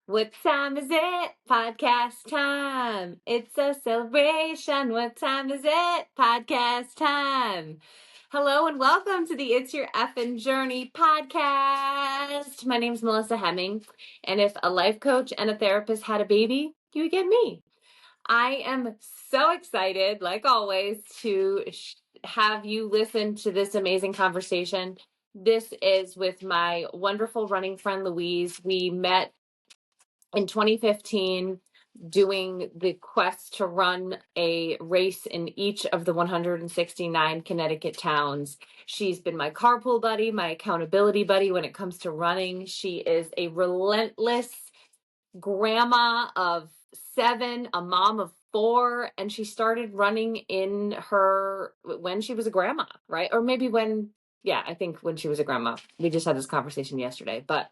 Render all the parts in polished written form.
What time is it? Podcast time. It's a celebration. What time is it? Podcast time. Hello and welcome to the It's Your Effin' Journey podcast. My name's Melissa Hemming, and if a life coach and a therapist had a baby, you would get me. I am so excited, like always, to have you listen to this amazing conversation. This is with my wonderful running friend, Louise. We met in 2015 doing the quest to run a race in each of the 169 Connecticut towns. She's been my carpool buddy, my accountability buddy when it comes to running. She is a relentless grandma of 7, a mom of 4, and she started running when she was a grandma, right? Or maybe I think when she was a grandma. We just had this conversation yesterday, but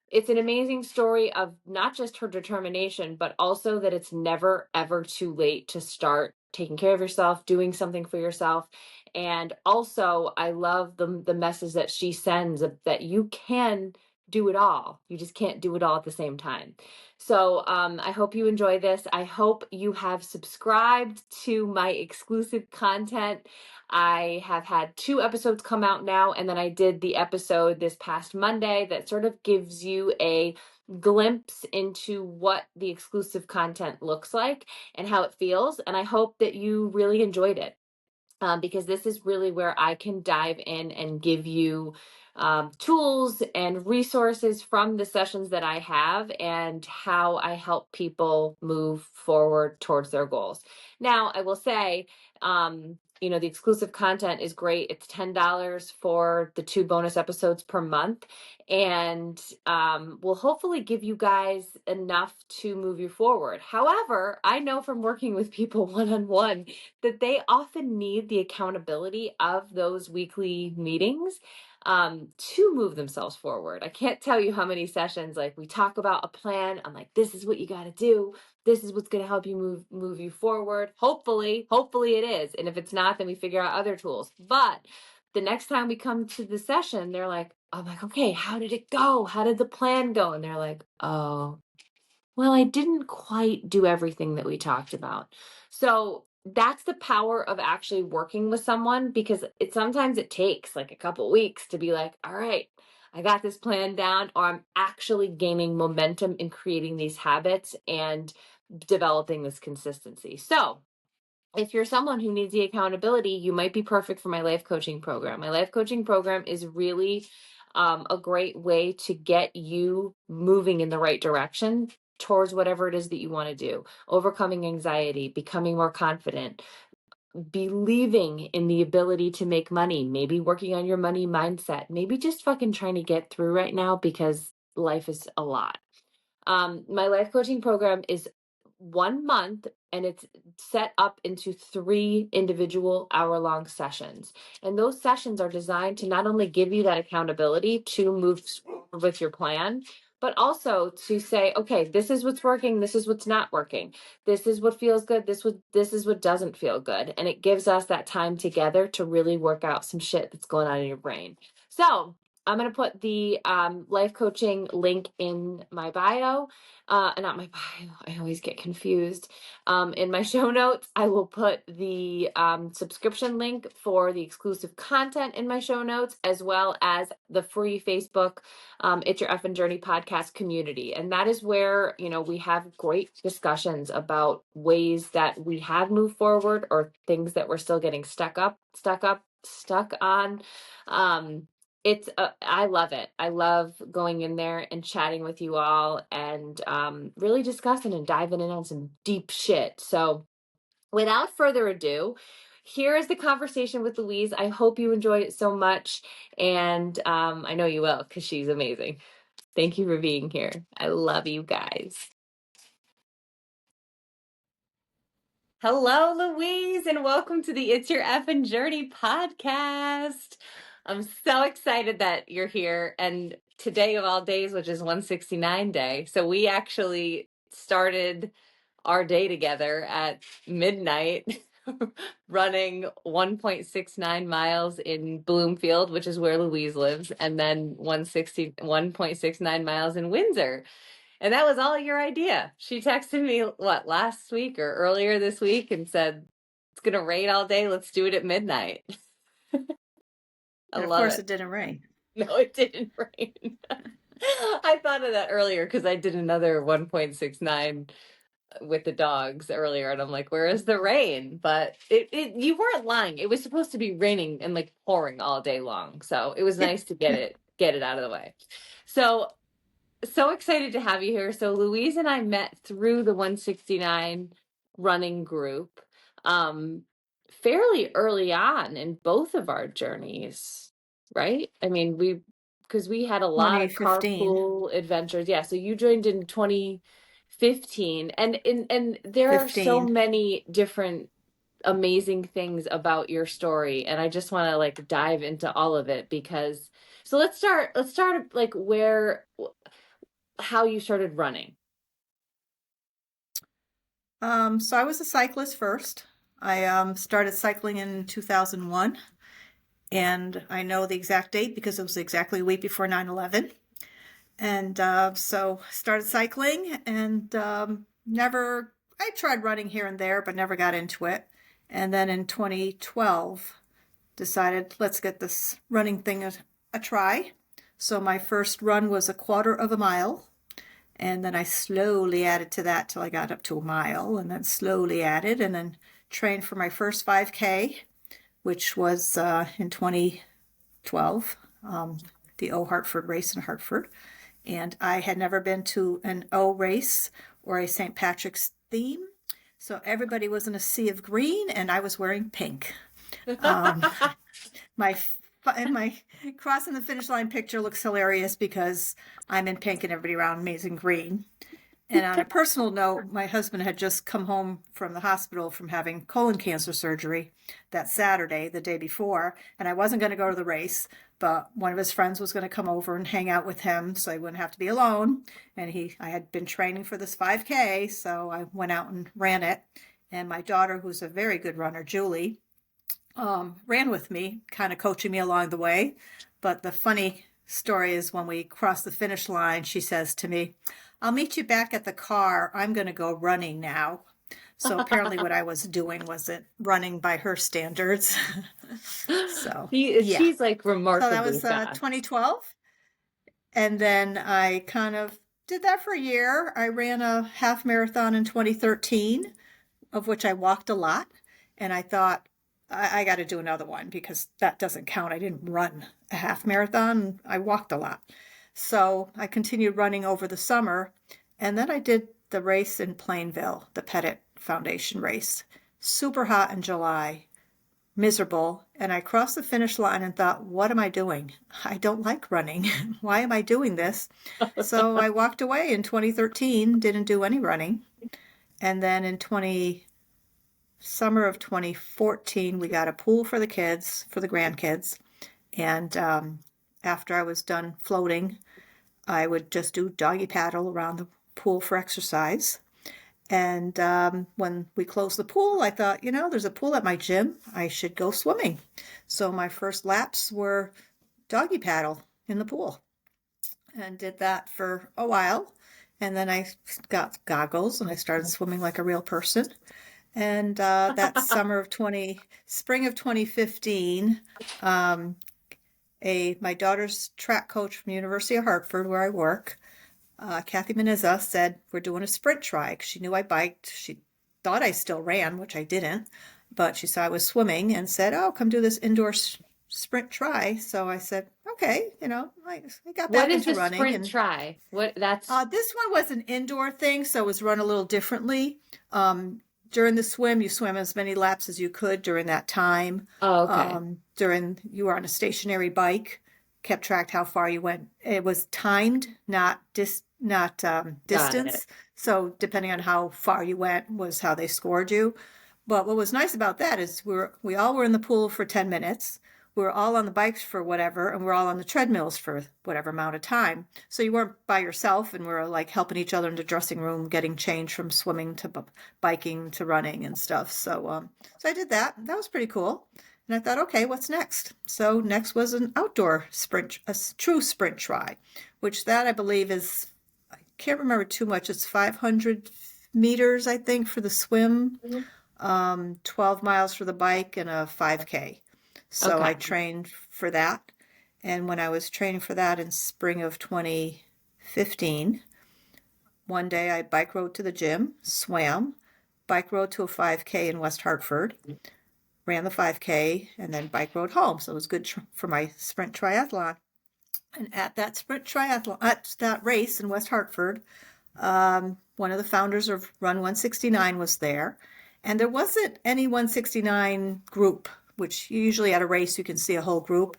it's an amazing story of not just her determination, but also that it's never, ever too late to start taking care of yourself, doing something for yourself. And also, I love the message that she sends that you can do it all. You just can't do it all at the same time. So I hope you enjoy this. I hope you have subscribed to my exclusive content. I have had 2 episodes come out now, and then I did the episode this past Monday that sort of gives you a glimpse into what the exclusive content looks like and how it feels. And I hope that you really enjoyed it. Because this is really where I can dive in and give you tools and resources from the sessions that I have and how I help people move forward towards their goals. Now, I will say, the exclusive content is great. It's $10 for the 2 bonus episodes per month, and will hopefully give you guys enough to move you forward. However, I know from working with people one-on-one that they often need the accountability of those weekly meetings to move themselves forward. I can't tell you how many sessions, like, we talk about a plan. I'm like, this is what you got to do. This is what's going to help you move you forward. Hopefully it is. And if it's not, then we figure out other tools. But the next time we come to the session, they're like, I'm like, okay, how did it go? How did the plan go? And they're like, oh, well, I didn't quite do everything that we talked about. So that's the power of actually working with someone, because sometimes it takes like a couple weeks to be like, all right, I got this plan down, or I'm actually gaining momentum in creating these habits and developing this consistency. So if you're someone who needs the accountability, you might be perfect for my life coaching program. My life coaching program is really a great way to get you moving in the right direction towards whatever it is that you want to do. Overcoming anxiety, becoming more confident, believing in the ability to make money, maybe working on your money mindset, maybe just fucking trying to get through right now because life is a lot. My life coaching program is 1 month, and it's set up into 3 individual hour-long sessions. And those sessions are designed to not only give you that accountability to move forward with your plan, but also to say, okay, this is what's working, this is what's not working. This is what feels good, this is what doesn't feel good. And it gives us that time together to really work out some shit that's going on in your brain. So I'm going to put the life coaching link in my bio. Not my bio. I always get confused. In my show notes, I will put the subscription link for the exclusive content in my show notes, as well as the free Facebook It's Your Effin' Journey podcast community. And that is where, we have great discussions about ways that we have moved forward or things that we're still getting stuck on. I love it. I love going in there and chatting with you all and really discussing and diving in on some deep shit. So without further ado, here is the conversation with Louise. I hope you enjoy it so much. And I know you will, because she's amazing. Thank you for being here. I love you guys. Hello, Louise, and welcome to the It's Your Effin' Journey podcast. I'm so excited that you're here, and today of all days, which is 169 day. So we actually started our day together at midnight, running 1.69 miles in Bloomfield, which is where Louise lives, and then 1.69 miles in Windsor. And that was all your idea. She texted me, what, last week or earlier this week and said, it's going to rain all day. Let's do it at midnight. I And of love course, it. it didn't rain. No, it didn't rain. I thought of that earlier because I did another 1.69 with the dogs earlier, and I'm like, where is the rain? But you weren't lying. It was supposed to be raining and like pouring all day long. So it was nice to get it out of the way. So excited to have you here. So Louise and I met through the 169 running group fairly early on in both of our journeys, right? I mean, because we had a lot of 2015, carpool adventures. Yeah, so you joined in 2015 and there are so 15. many different amazing things about your story and I just want to like dive into all of it because so let's start like where how you started running. So I was a cyclist first. I started cycling in 2001, and I know the exact date because it was exactly a week before 9/11. And so started cycling and never, I tried running here and there, but never got into it. And then in 2012, decided let's get this running thing a try. So my first run was a quarter of a mile. And then I slowly added to that till I got up to a mile, and then slowly added, and then trained for my first 5K, which was in 2012, the O Hartford race in Hartford. And I had never been to an O race or a St. Patrick's theme. So everybody was in a sea of green, and I was wearing pink. Um, my my crossing the finish line picture looks hilarious because I'm in pink and everybody around me is in green. And on a personal note, my husband had just come home from the hospital from having colon cancer surgery that Saturday, the day before, and I wasn't going to go to the race, but one of his friends was going to come over and hang out with him so I wouldn't have to be alone. And I had been training for this 5K, so I went out and ran it. And my daughter, who's a very good runner, Julie, ran with me, kind of coaching me along the way. But the funny story is when we crossed the finish line, she says to me, I'll meet you back at the car. I'm going to go running now. So apparently what I was doing wasn't running by her standards. So, yeah. She's like So that remarkably was fast. 2012. And then I kind of did that for a year. I ran a half marathon in 2013, of which I walked a lot. And I thought, I got to do another one because that doesn't count. I didn't run a half marathon. I walked a lot. So I continued running over the summer. And then I did the race in Plainville, the Pettit Foundation race. Super hot in July, miserable. And I crossed the finish line and thought, what am I doing? I don't like running. Why am I doing this? So I walked away in 2013, didn't do any running. And then in summer of 2014, we got a pool for the kids, for the grandkids. And after I was done floating, I would just do doggy paddle around the pool for exercise. And when we closed the pool, I thought, there's a pool at my gym. I should go swimming. So my first laps were doggy paddle in the pool and did that for a while. And then I got goggles and I started swimming like a real person. And that spring of 2015, my daughter's track coach from University of Hartford, where I work, Kathy Menizza, said, we're doing a sprint try. 'Cause she knew I biked. She thought I still ran, which I didn't, but she saw I was swimming and said, oh, come do this indoor sprint try. So I said, okay, I got What back is into the running. sprint And try? What that's this one was an indoor thing, so it was run a little differently. During the swim, you swam as many laps as you could during that time. Oh, okay. You were on a stationary bike, kept track how far you went. It was timed, not Got it. distance. So depending on how far you went was how they scored you. But what was nice about that is we all were in the pool for 10 minutes. We were all on the bikes for whatever, and we're all on the treadmills for whatever amount of time. So you weren't by yourself, and we're like helping each other in the dressing room, getting changed from swimming to biking to running and stuff. So I did that. That was pretty cool. And I thought, okay, what's next? So next was an outdoor sprint, a true sprint try, which that I believe is can't remember too much. It's 500 meters, I think, for the swim, 12 miles for the bike, and a 5K. So Okay. I trained for that. And when I was training for that in spring of 2015, one day I bike rode to the gym, swam, bike rode to a 5K in West Hartford, ran the 5K, and then bike rode home. So it was good for my sprint triathlon. And at that sprint triathlon, at that race in West Hartford, one of the founders of Run 169 was there. And there wasn't any 169 group, which usually at a race you can see a whole group.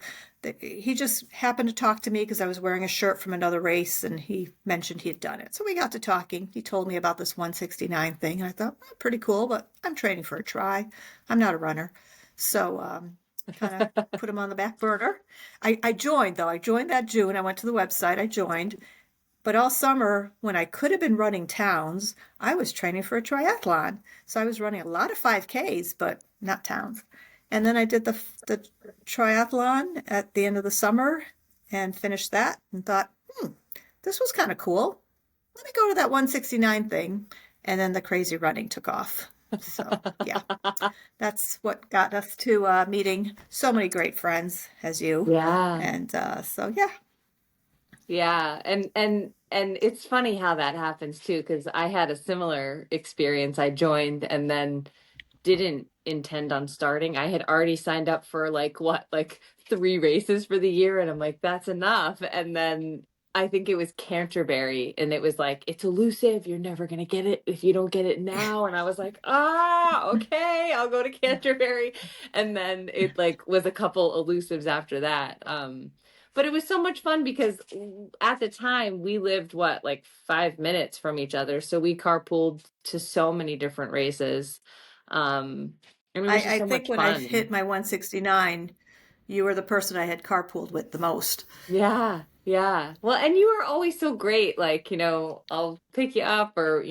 He just happened to talk to me because I was wearing a shirt from another race, and he mentioned he had done it. So we got to talking. He told me about this 169 thing, and I thought, well, pretty cool, but I'm training for a try. I'm not a runner. So kind of put him on the back burner. I joined, though. I joined that June. I went to the website. I joined. But all summer, when I could have been running towns, I was training for a triathlon. So I was running a lot of 5Ks, but not towns. And then I did the triathlon at the end of the summer and finished that and thought, this was kind of cool. Let me go to that 169 thing. And then the crazy running took off. So, yeah, that's what got us to meeting so many great friends as you. Yeah. And so, yeah. Yeah, and it's funny how that happens too, because I had a similar experience. I joined and then didn't intend on starting. I had already signed up for like 3 races for the year, and I'm like, that's enough. And then I think it was Canterbury, and it was like, it's elusive. You're never gonna get it if you don't get it now. And I was like, okay, I'll go to Canterbury. And then it like was a couple elusives after that. But it was so much fun because at the time we lived like 5 minutes from each other, so we carpooled to so many different races. And it was just I so think much when I hit fun. my 169, you were the person I had carpooled with the most. Yeah, yeah. Well, and you were always so great. Like, I'll pick you up, or,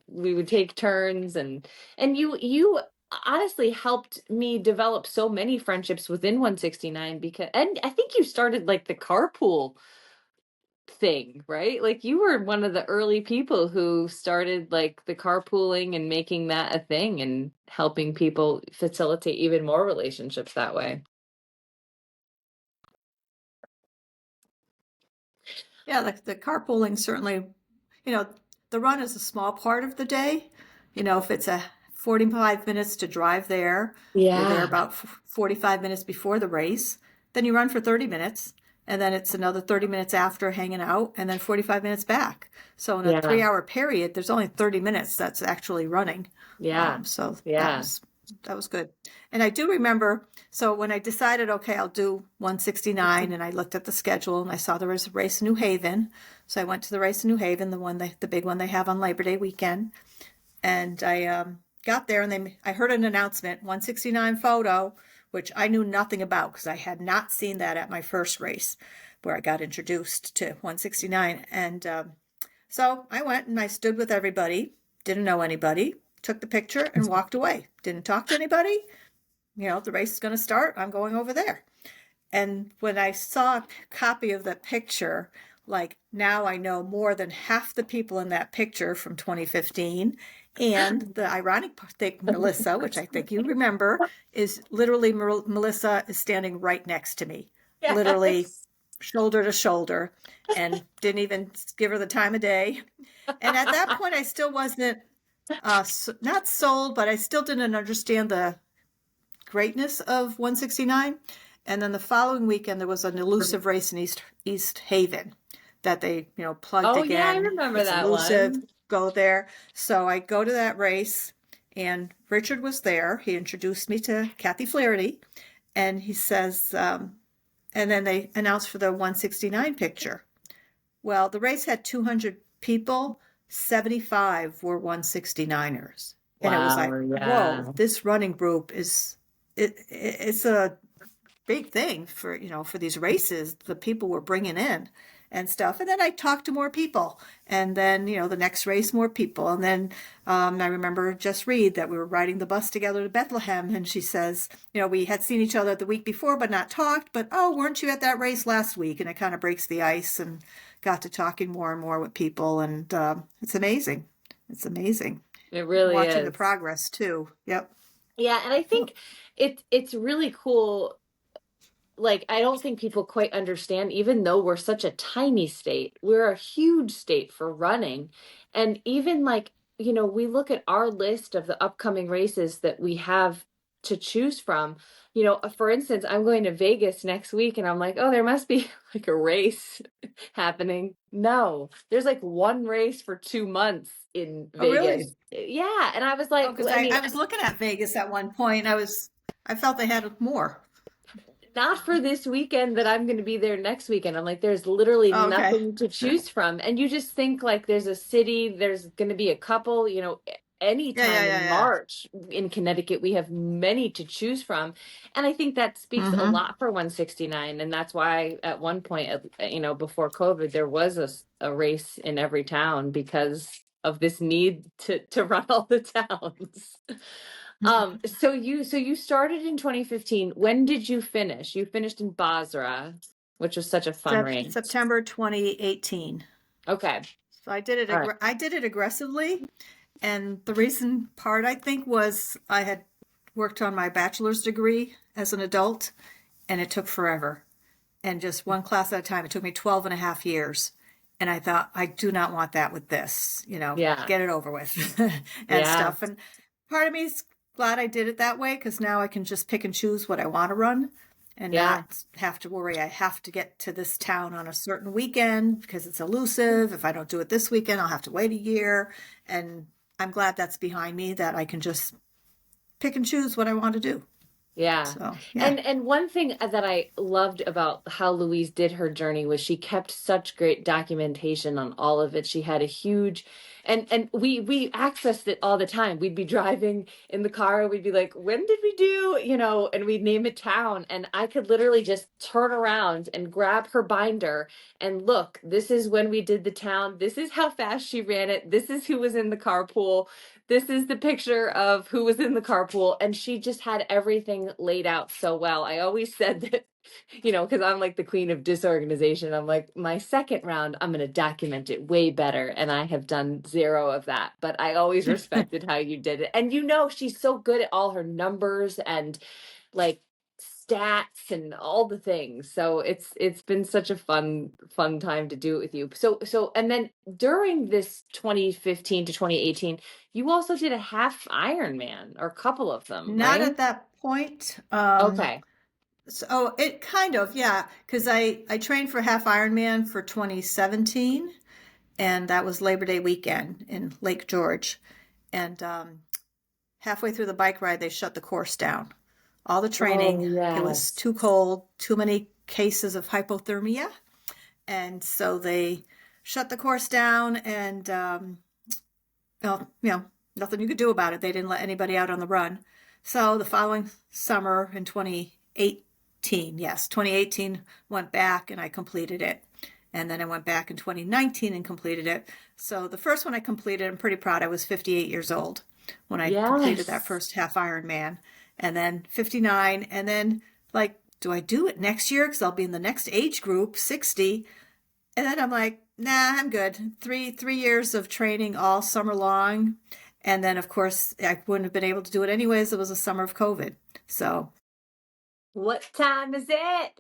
we would take turns, and you honestly helped me develop so many friendships within 169, because and I think you started like the carpool thing, right? Like you were one of the early people who started like the carpooling and making that a thing and helping people facilitate even more relationships that way. Yeah, the carpooling certainly, you know, the run is a small part of the day. If it's a 45 minutes to drive there, you're there Yeah, about 45 minutes before the race, then you run for 30 minutes, and then it's another 30 minutes after hanging out, and then 45 minutes back. So in a yeah, 3 hour period, there's only 30 minutes that's actually running. yeah, So yeah. that was good. And I do remember, so when I decided, okay, I'll do 169, and I looked at the schedule and I saw there was a race in New Haven. So I went to the race in New Haven, the big one they have on Labor Day weekend. And I got there, and I heard an announcement, 169 photo, which I knew nothing about because I had not seen that at my first race where I got introduced to 169. And so I went and I stood with everybody, didn't know anybody, took the picture and walked away. Didn't talk to anybody. The race is going to start. I'm going over there. And when I saw a copy of that picture, like now I know more than half the people in that picture from 2015. And the ironic thing, Melissa, which I think you remember, is literally Melissa is standing right next to me, literally Yes. shoulder to shoulder, and didn't even give her the time of day. And at that point, I still wasn't not sold, but I still didn't understand the greatness of 169. And then the following weekend, there was an elusive race in East Haven that they, plugged Oh yeah, I again. remember It's that elusive. one. Go there. So I go to that race, and Richard was there. He introduced me to Kathy Flaherty, and he says, and then they announced for the 169 picture. Well, the race had 200 people, 75 were 169ers. And it was like, Wow, whoa, yeah. this running group it's a big thing for these races, the people we're bringing in and stuff. And then I talked to more people, and then the next race, more people. And then I remember Jess Reed, that we were riding the bus together to Bethlehem, and she says, we had seen each other the week before but not talked, but oh, weren't you at that race last week? And it kind of breaks the ice, and got to talking more and more with people, and it's amazing. It's amazing. It really Watching the is. progress too. Yep. Yeah, and I Yep. think it's really cool. Like, I don't think people quite understand, even though we're such a tiny state, we're a huge state for running. And even like, we look at our list of the upcoming races that we have to choose from. For instance, I'm going to Vegas next week and I'm like, oh, there must be like a race happening. No, there's like one race for 2 months in Oh, Vegas. really? Yeah. And I was Oh, like, because I mean, I was looking at Vegas at one point. I felt they had more. not for this weekend that I'm going to be there next weekend. I'm like, there's literally Oh, okay. nothing to choose from. And you just think like there's a city, there's going to be a couple, Yeah, yeah, anytime yeah, in yeah. March in Connecticut, we have many to choose from. And I think that speaks a Mm-hmm. lot for 169. And that's why at one point, before COVID, there was a race in every town because of this need to run all the towns. So you started in 2015. When did you finish? You finished in Basra, which was such a fun race. September 2018. Okay. So I did it. All right. I did it aggressively, and the reason part I think was I had worked on my bachelor's degree as an adult, and it took forever, and just one class at a time. It took me 12 and a half years. And I thought, I do not want that with this, Yeah. get it over with and Yeah. stuff. And part of me is glad I did it that way because now I can just pick and choose what I want to run and Yeah. not have to worry I have to get to this town on a certain weekend because it's elusive. If I don't do it this weekend, I'll have to wait a year. And I'm glad that's behind me, that I can just pick and choose what I want to do. Yeah. So, yeah. And one thing that I loved about how Louise did her journey was she kept such great documentation on all of it. She had a huge and we accessed it all the time. We'd be driving in the car, we'd be like, when did we do, and we'd name a town and I could literally just turn around and grab her binder and look, this is when we did the town. This is how fast she ran it. This is who was in the carpool. This is the picture of who was in the carpool, and she just had everything laid out so well. I always said that, because I'm like the queen of disorganization. I'm like, my second round, I'm going to document it way better, and I have done zero of that. But I always respected how you did it, and she's so good at all her numbers and like stats and all the things. So it's been such a fun time to do it with you. So and then during this 2015 to 2018, you also did a half Ironman or a couple of them, Not right? at that point. Okay. So it kind of, yeah, because I trained for half Ironman for 2017, and that was Labor Day weekend in Lake George. And halfway through the bike ride, they shut the course down. All the Oh training, it was yes. too cold, too many cases of hypothermia, and so they shut the course down, and well, nothing you could do about it. They didn't let anybody out on the run. So the following summer in 2018, yes, 2018, went back and I completed it. And then I went back in 2019 and completed it. So the first one I completed, I'm pretty proud. I was 58 years old when I completed that Yes. first half Ironman. And then 59. And then, like, do I do it next year? Because I'll be in the next age group, 60. And then I'm like, nah, I'm good. Three years of training all summer long. And then, of course, I wouldn't have been able to do it anyways. It was a summer of COVID. So, What time is it?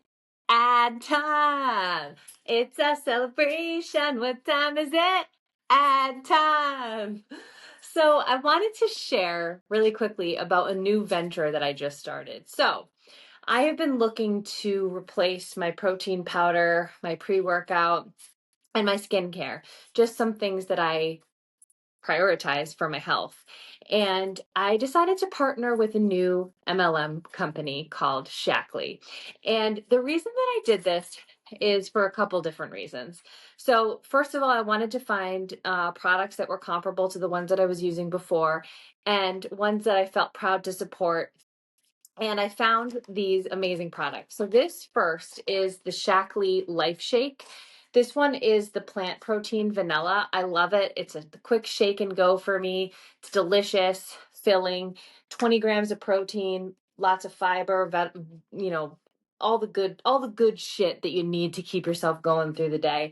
Ad time. It's a celebration. What time is it? Ad time. So, I wanted to share really quickly about a new venture that I just started. So, I have been looking to replace my protein powder, my pre workout, and my skincare. Just some things that I prioritize for my health. And I decided to partner with a new MLM company called Shackley. And the reason that I did this is for a couple different reasons. So, first of all, I wanted to find products that were comparable to the ones that I was using before and ones that I felt proud to support, and I found these amazing products. So this first is the Shackley Life Shake. This one is the plant protein vanilla. I love it. It's a quick shake and go for me. It's delicious, filling, 20 grams of protein, lots of fiber, you know, all the good shit that you need to keep yourself going through the day.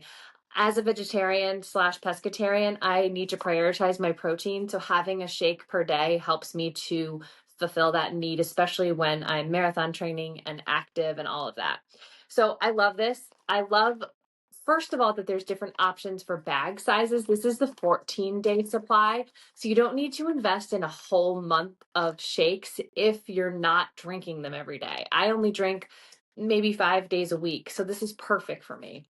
as a vegetarian slash pescatarian, I need to prioritize my protein. So having a shake per day helps me to fulfill that need, especially when I'm marathon training and active and all of that. So I love this. I love, first of all, that there's different options for bag sizes. This is the 14-day supply. So you don't need to invest in a whole month of shakes if you're not drinking them every day. I only drink maybe 5 days a week. So this is perfect for me.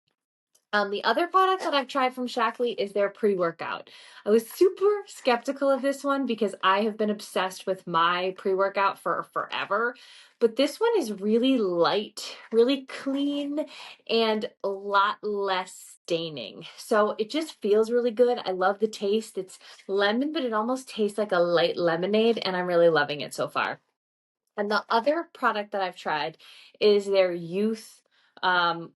The other product that I've tried from Shaklee is their pre-workout. I was super skeptical of this one because I have been obsessed with my pre-workout for forever. But this one is really light, really clean, and a lot less staining. So it just feels really good. I love the taste. It's lemon, but it almost tastes like a light lemonade, and I'm really loving it so far. And the other product that I've tried is their youth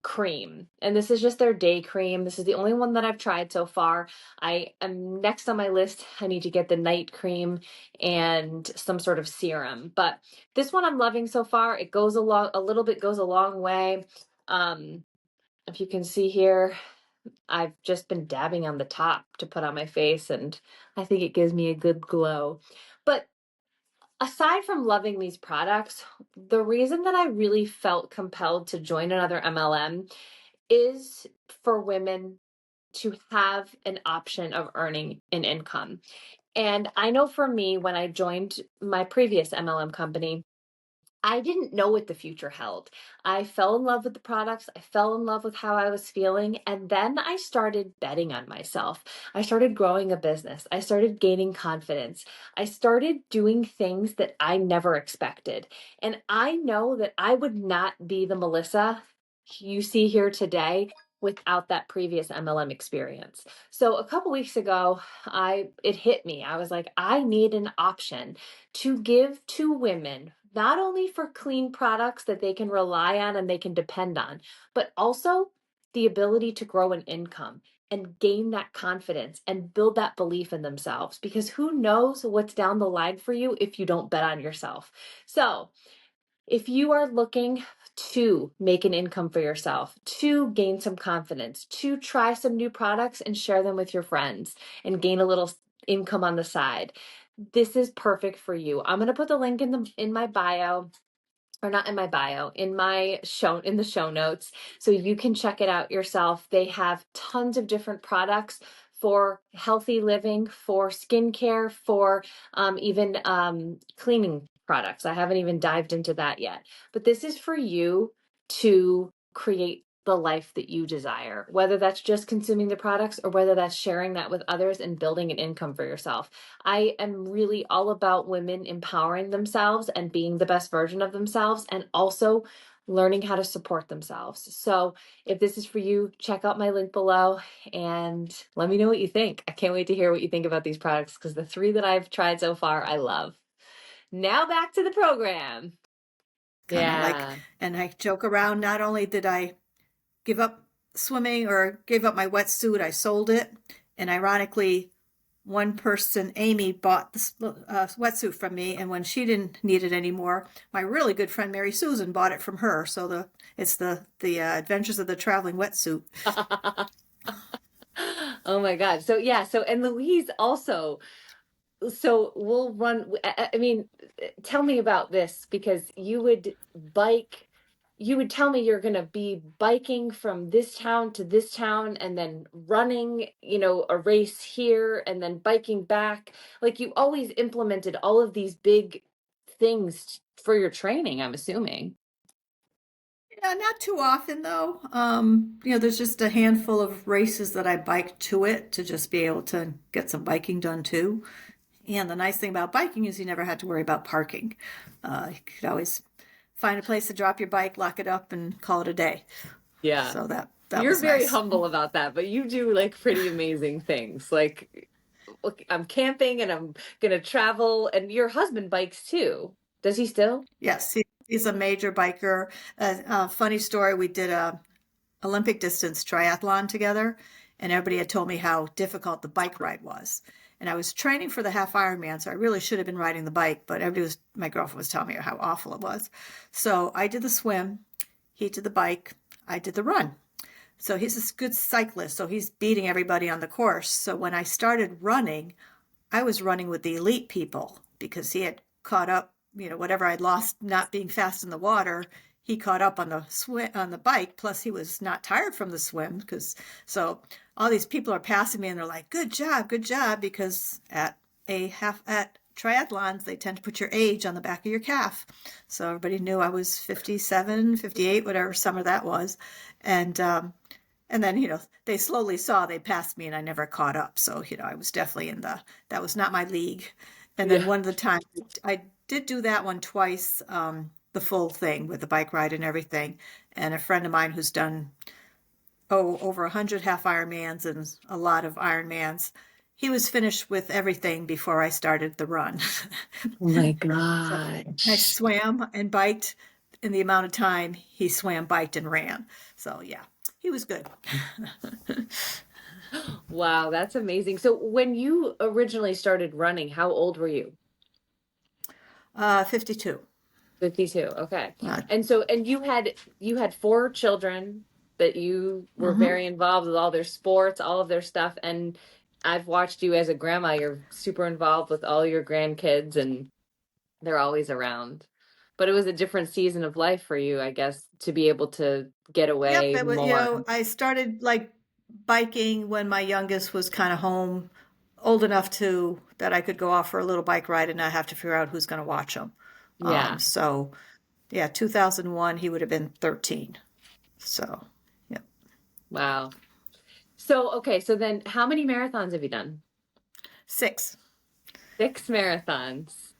cream. And this is just their day cream. This is the only one that I've tried so far. I am next on my list. I need to get the night cream and some sort of serum. But this one I'm loving so far. It goes along a little bit, goes a long way. If you can see here, I've just been dabbing on the top to put on my face, and I think it gives me a good glow. But aside from loving these products, the reason that I really felt compelled to join another MLM is for women to have an option of earning an income. And I know for me, when I joined my previous MLM company, I didn't know what the future held. I fell in love with the products. I fell in love with how I was feeling. And then I started betting on myself. I started growing a business. I started gaining confidence. I started doing things that I never expected. And I know that I would not be the Melissa you see here today without that previous MLM experience. So a couple weeks ago, it hit me. I was like, I need an option to give to women, not only for clean products that they can rely on and they can depend on, but also the ability to grow an income and gain that confidence and build that belief in themselves. Because who knows what's down the line for you if you don't bet on yourself. So if you are looking to make an income for yourself, to gain some confidence, to try some new products and share them with your friends and gain a little income on the side, this is perfect for you. I'm going to put the link in my bio, or not in my bio, in the show notes, so you can check it out yourself. They have tons of different products for healthy living, for skincare, for even cleaning products. I haven't even dived into that yet, but this is for you to create the life that you desire, whether that's just consuming the products or whether that's sharing that with others and building an income for yourself. I am really all about women empowering themselves and being the best version of themselves, and also learning how to support themselves. So if this is for you, check out my link below and let me know what you think. I can't wait to hear what you think about these products, because the 3 that I've tried so far, I love. Now back to the program. Kind of like, Yeah. and I joke around, not only did I give up swimming or gave up my wetsuit, I sold it. And ironically, one person, Amy, bought this wetsuit from me, and when she didn't need it anymore, my really good friend Mary Susan bought it from her. So it's the Adventures of the Traveling Wetsuit. Oh my God. So yeah, and Louise also, so we'll run. I mean, tell me about this, because you would tell me you're going to be biking from this town to this town and then running, a race here and then biking back. Like, you always implemented all of these big things for your training, I'm assuming. Yeah, not too often though. There's just a handful of races that I bike to it to just be able to get some biking done too. And the nice thing about biking is you never had to worry about parking. You could always find a place to drop your bike, lock it up, and call it a day. Yeah. So that You're was very nice. humble about that, but you do like pretty amazing things. Like, look, I'm camping and I'm gonna travel, and your husband bikes too. Does he still? Yes, he's a major biker. Funny story, we did a Olympic distance triathlon together, and everybody had told me how difficult the bike ride was. And I was training for the half Ironman, so I really should have been riding the bike, but my girlfriend was telling me how awful it was. So I did the swim, he did the bike, I did the run. So he's a good cyclist. So he's beating everybody on the course. So when I started running, I was running with the elite people because he had caught up, whatever I'd lost not being fast in the water, he caught up on the swim on the bike. Plus he was not tired from the swim because so all these people are passing me and they're like, good job, because at triathlons, they tend to put your age on the back of your calf. So everybody knew I was 57, 58, whatever summer that was. And then, they slowly saw they passed me and I never caught up. So, I was definitely that was not my league. And then Yeah. one of the times I did do that one twice, the full thing with the bike ride and everything. And a friend of mine who's done, over 100 half Ironmans and a lot of Ironmans, he was finished with everything before I started the run. Oh my So I gosh. swam and biked in the amount of time he swam, biked, and ran. So yeah, he was good. Wow, that's amazing. So when you originally started running, how old were you? 52. 52. Okay. Uh, And you had four children that you were mhm. very involved with all their sports, all of their stuff. And I've watched you as a grandma. You're super involved with all your grandkids and they're always around. But it was a different season of life for you, I guess, to be able to get Yep, away it was, more. I started like biking when my youngest was kind of home, old enough to that I could go off for a little bike ride and not have to figure out who's going to watch him. Yeah. So yeah, 2001, he would have been 13. So, yeah, Wow. So, okay, so then how many marathons have you done? 6. 6 marathons.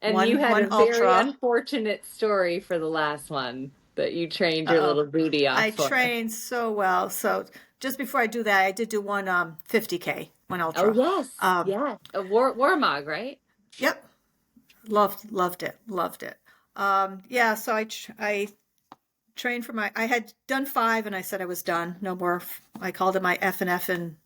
And you One had one a very ultra. unfortunate story for the last one that you trained your Uh-oh. little booty I off for. trained so well. So just before I do that, I did do one 50K, one Oh, ultra. yes. Um, Yeah. A Warmog, right? yep, loved it, loved it. Yeah, so I trained for I had done 5 and I said I was done. No more. I called it my F and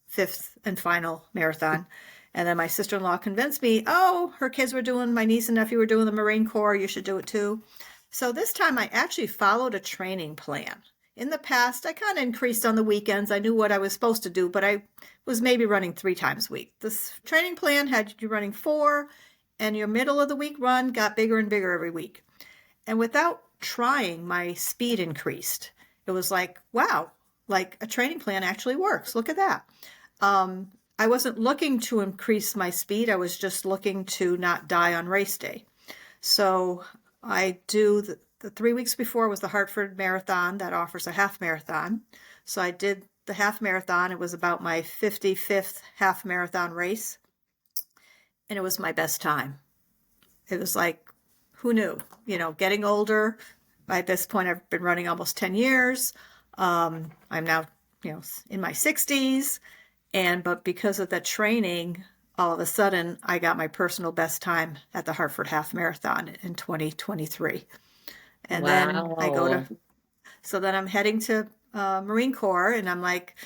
fifth and final marathon. And then my sister-in-law convinced me, oh, her kids were doing, my niece and nephew were doing the Marine Corps. You should do it too. So this time I actually followed a training plan. In the past, I kind of increased on the weekends. I knew what I was supposed to do, but I was maybe running 3 times a week. This training plan had you running 4, and your middle of the week run got bigger and bigger every week. And without trying, my speed increased. It was like, wow, like a training plan actually works. Look at that. I wasn't looking to increase my speed. I was just looking to not die on race day. So I do the 3 weeks before was the Hartford Marathon that offers a half marathon. So I did the half marathon. It was about my 55th half marathon race, and it was my best time. It was like, who knew? Getting older. By this point, I've been running almost 10 years. I'm now, in my 60s. But because of the training, all of a sudden, I got my personal best time at the Hartford Half Marathon in 2023. And then Wow. so then I'm heading to Marine Corps, and I'm like,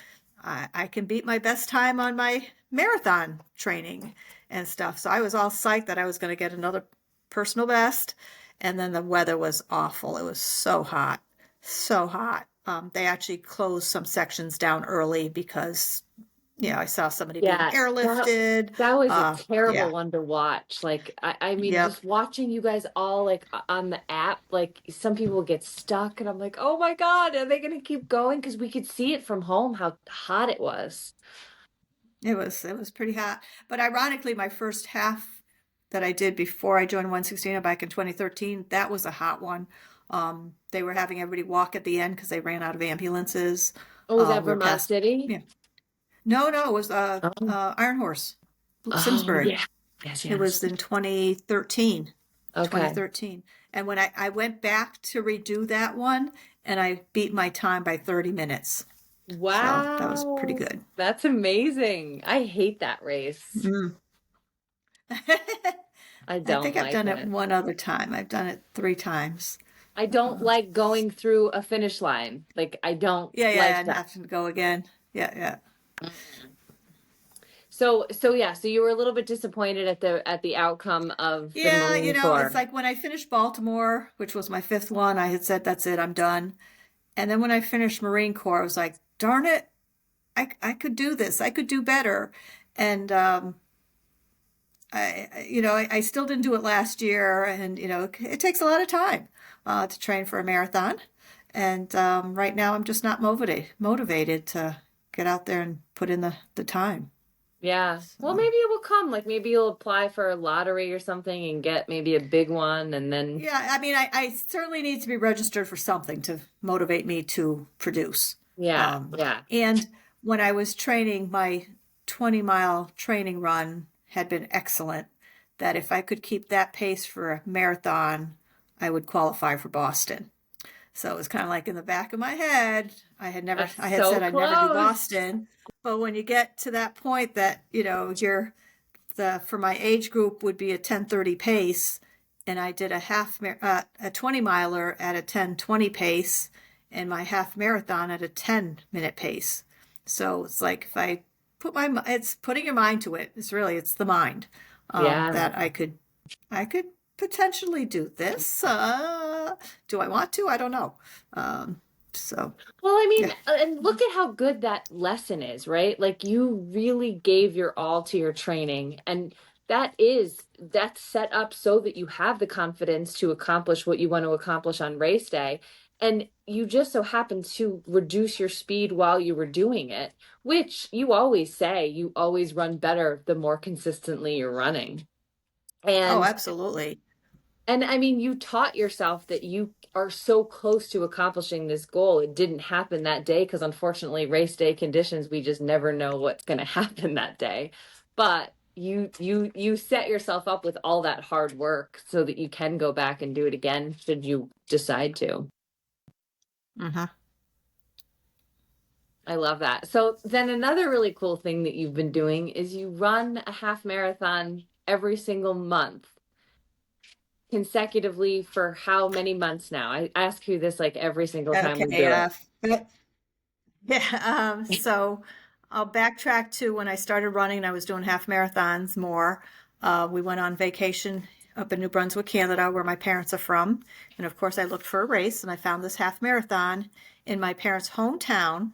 I can beat my best time on my marathon training and stuff. So I was all psyched that I was going to get another personal best. And then the weather was awful. It was so hot, so hot. They actually closed some sections down early because, I saw somebody being Yeah, that airlifted. that was a Yeah, terrible one to watch. Like I mean, yep. just watching you guys all like on the app, like some people get stuck, and I'm like, oh my God, are they gonna keep going? Because we could see it from home how hot it was. It was pretty hot. But ironically, my first half that I did before I joined 116 back in 2013, that was a hot one. They were having everybody walk at the end because they ran out of ambulances. Oh, was that We were Vermont past, City? yeah. No, it was Oh, Iron Horse, oh Simsbury. yeah, yes, It was yes. in 2013. Okay. 2013. And when I went back to redo that one, and I beat my time by 30 minutes. So that was pretty Wow, good. that's amazing. I hate that race. Mm. I I don't think I've like done it it. one other time. I've done it 3 times. I don't Uh, like going through a finish line. Like I don't yeah, like and that. have to go again. Yeah, yeah. So yeah, so you were a little bit disappointed at the outcome of the Yeah, Marine it's Corps. like when I finished Baltimore, which was my 5th one, I had said, that's it, I'm done. And then when I finished Marine Corps, I was like, darn it, I could do this. I could do better. And I still didn't do it last year, and it takes a lot of time to train for a marathon. And right now, I'm just not motivated to get out there and put in the time. Yeah. Well, So maybe it will come. Like maybe you'll apply for a lottery or something and get maybe a big one and then yeah, I mean, I certainly need to be registered for something to motivate me to produce. yeah, Um, yeah. and when I was training, my 20-mile training run had been excellent. That if I could keep that pace for a marathon, I would qualify for Boston. So it was kind of like in the back of my head. That's I had so said I'd never do close. Boston. But when you get to that point that, you're for my age group would be a 10:30 pace, and I did a 20 miler at a 10:20 pace, and my half marathon at a 10-minute pace. So it's like if I it's putting your mind to it. It's the mind Yeah. that I could potentially do this. Do I want to? I don't know. So Well, I yeah. mean, and look at how good that lesson is, right? Like you really gave your all to your training, and that's set up so that you have the confidence to accomplish what you want to accomplish on race day. And you just so happen to reduce your speed while you were doing it, which you always say you always run better the more consistently you're running. Oh, And absolutely. I mean, you taught yourself that you are so close to accomplishing this goal. It didn't happen that day because unfortunately, race day conditions, we just never know what's going to happen that day. But you set yourself up with all that hard work so that you can go back and do it again should you decide to. Hmm. I love that. So then another really cool thing that you've been doing is you run a half marathon every single month consecutively for how many months now? I ask you this like every single time we Okay. do it. Yeah. So I'll backtrack to when I started running. I was doing half marathons more. We went on vacation up in New Brunswick, Canada, where my parents are from. And of course, I looked for a race and I found this half marathon in my parents' hometown,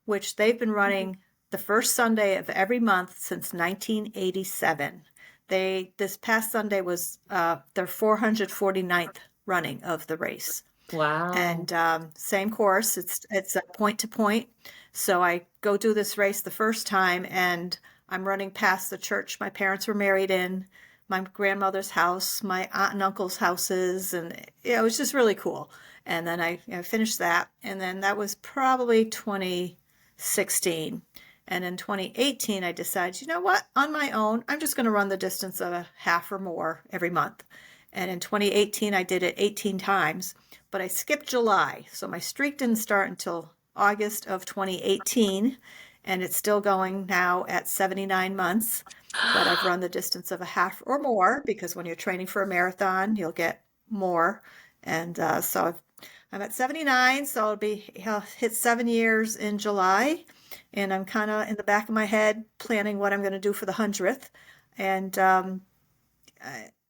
which they've been running the first Sunday of every month since 1987. This past Sunday was their 449th running of the race. Wow. And same course. It's a point to point. So I go do this race the first time, and I'm running past the church my parents were married in, my grandmother's house, my aunt and uncle's houses, and it was just really cool. And then I finished that, and then that was probably 2016. And in 2018, I decided, you know what? On my own, I'm just going to run the distance of a half or more every month. And in 2018, I did it 18 times, but I skipped July. So my streak didn't start until August of 2018, and it's still going now at 79 months. But I've run the distance of a half or more because when you're training for a marathon, you'll get more. And I'm at 79, so I'll hit 7 years in July. And I'm kind of in the back of my head planning what I'm going to do for the 100th. And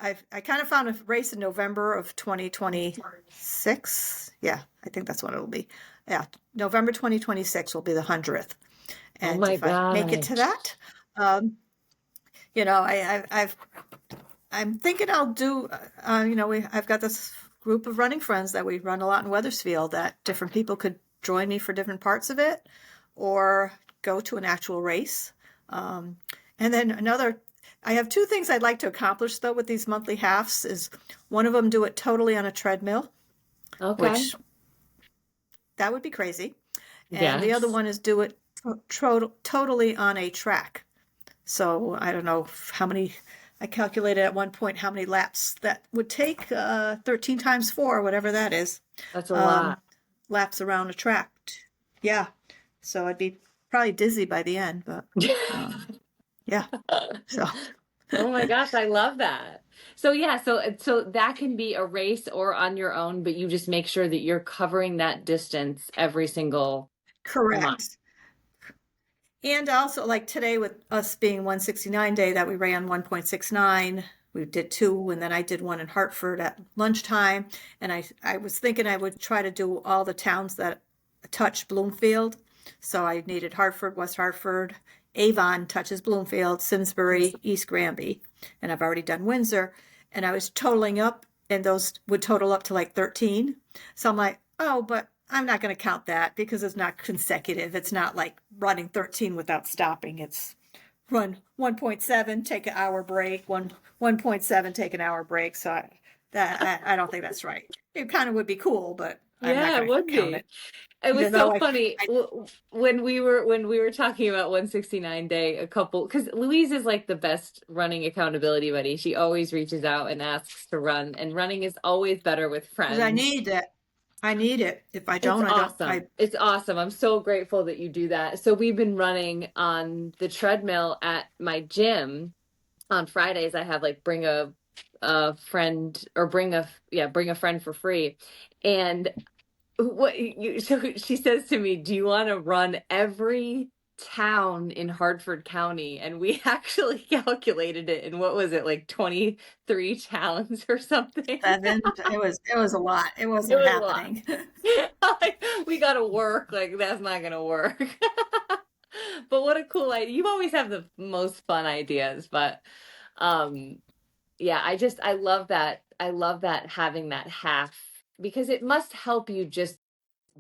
I kind of found a race in November of 2026. Yeah, I think that's what it'll be. Yeah, November 2026 will be the 100th. Oh And my if I make it to gosh. that, um, you know, I'm thinking I'll do. I've got this group of running friends that we run a lot in Weathersfield. That different people could join me for different parts of it, or go to an actual race. Um, and then I have two things I'd like to accomplish though with these monthly halves. Is one of them do it totally on a treadmill, Okay. which that would be crazy, and the other Yes. one is do it totally on a track. So I don't know how many, I calculated at one point how many laps that would take, 13 times four, whatever that is, That's a um, lot. laps around a track. Yeah. So I'd be probably dizzy by the end, but um, yeah. So Oh my gosh, I love that. So yeah, so that can be a race or on your own, but you just make sure that you're covering that distance every single month. correct. And also, like today, with us being 169 day, that we ran 1.69. We did two, and then I did one in Hartford at lunchtime. And I was thinking I would try to do all the towns that touch Bloomfield. So I needed Hartford, West Hartford, Avon touches Bloomfield, Simsbury, East Granby, and I've already done Windsor. And I was totaling up, and those would total up to like 13. So I'm like, oh, but I'm not going to count that because it's not consecutive. It's not like running 13 without stopping. It's run 1.7, take an hour break, 1.7, take an hour break. So I don't think that's right. It kind of would be cool, but I'm not Yeah, it going to would count be. it. It was Even so though funny I when we were talking about 169 day a couple because Louise is like the best running accountability buddy. She always reaches out and asks to run, and running is always better with because I friends. need it. I need it. If I It's don't, I don't. awesome. It's awesome. I'm so grateful that you do that. So we've been running on the treadmill at my gym on Fridays. I have like a friend or bring a friend for free. And so she says to me, "Do you want to run every town in Hartford County?" And we actually calculated it, and what was it, like 23 towns or something? 7. It was a lot. It It wasn't was a lot. happening. Like, we gotta work. Like, that's not gonna work. But what a cool idea. You always have the most fun ideas, but um yeah, I love that. I love that having that half because it must help you just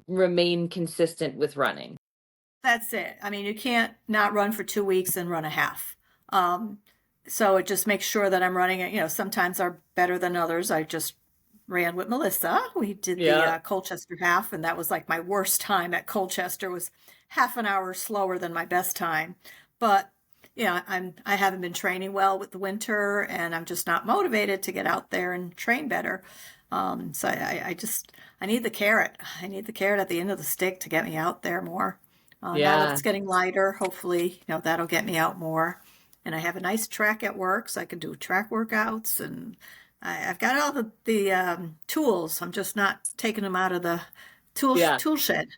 remain consistent with running. That's it. I mean, you can't not run for 2 weeks and run a half. Um, so it just makes sure that I'm running it. Sometimes are better than others. I just ran with Melissa. We did the Yeah. Colchester half, and that was like my worst time at Colchester was half an hour slower than my best time. But I haven't been training well with the winter, and I'm just not motivated to get out there and train better. So I need the carrot. I need the carrot at the end of the stick to get me out there more. Now that Yeah. it's getting lighter, hopefully, that'll get me out more. And I have a nice track at work, so I can do track workouts, and I've got all the tools. I'm just not taking them out of the Yeah. tool shed.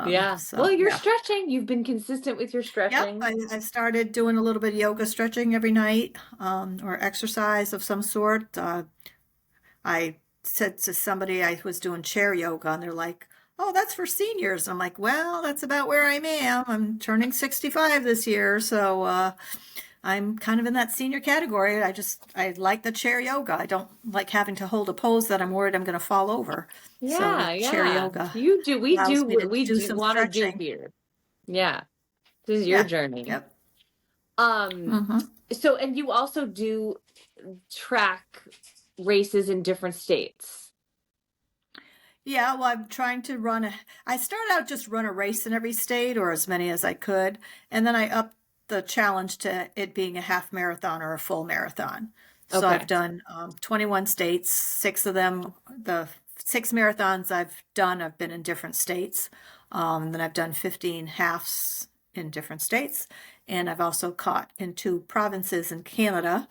Yeah. Well, So you're yeah, stretching. You've been consistent with your yep. stretching. I started doing a little bit of yoga stretching every night, or exercise of some sort. I said to somebody I was doing chair yoga, and they're like, "Oh, that's for seniors." I'm like, "Well, that's about where I am. I'm turning 65 this year, so I'm kind of in that senior category. I like the chair yoga. I don't like having to hold a pose that I'm worried I'm going to fall over. So the Yeah, chair yeah. yoga You do. We allows do me to what we do do some want to do stretching. here. Yeah. This is your Yeah. journey. Yep. Um, Hmm. so and you also do track races in different states. Yeah, well, I'm trying to I started out just run a race in every state or as many as I could. And then I upped the challenge to it being a half marathon or a full marathon. So I've Okay. done 21 states, six of them, the six marathons I've done, I've been in different states. Then I've done 15 halves in different states. And I've also caught in two provinces in Canada,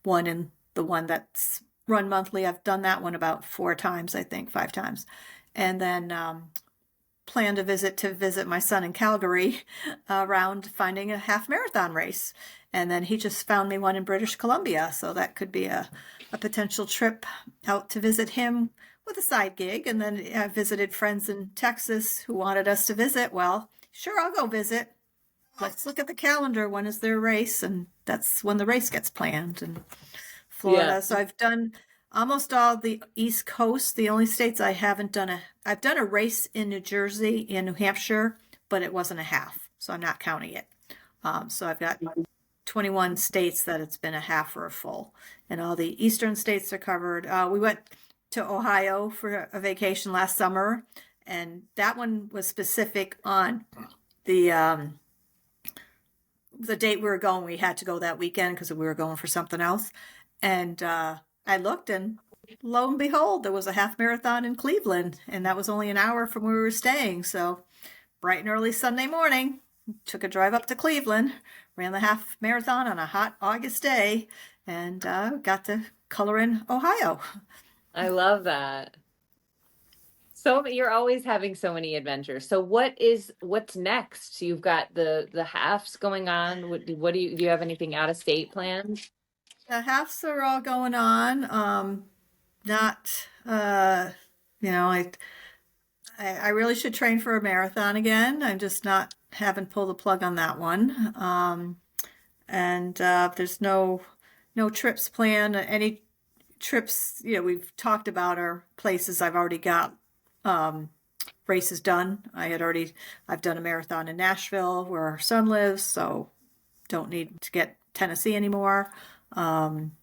one in the one that's run monthly. I've done that one about 4 times, I think, 5 times. And then plan to visit my son in Calgary around finding a half marathon race. And then he just found me one in British Columbia. So that could be a potential trip out to visit him with a side gig. And then I visited friends in Texas who wanted us to visit. Well, sure, I'll go visit. Let's look at the calendar. When is their race? And that's when the race gets planned in Yeah. Florida. So I've done almost all the East Coast. The only states I haven't I've done a race in New Jersey and New Hampshire, but it wasn't a half. So I'm not counting it. So I've got 21 states that it's been a half or a full. And all the eastern states are covered. We went to Ohio for a vacation last summer, and that one was specific on the um, the date we were going. We had to go that weekend because we were going for something else. And I looked, and lo and behold, there was a half marathon in Cleveland, and that was only an hour from where we were staying. So bright and early Sunday morning, took a drive up to Cleveland, ran the half marathon on a hot August day, and got to color in Ohio. I love that. So you're always having so many adventures. So what's next? You've got the halves going on. What do you have anything out of state planned? the halves are all going on. Not, you know, I really should train for a marathon again. I'm just not haven't pulled the plug on that one. And there's no trips planned. Any trips, we've talked about are places I've already got races done. I've done a marathon in Nashville where our son lives, so don't need to get Tennessee anymore. Um,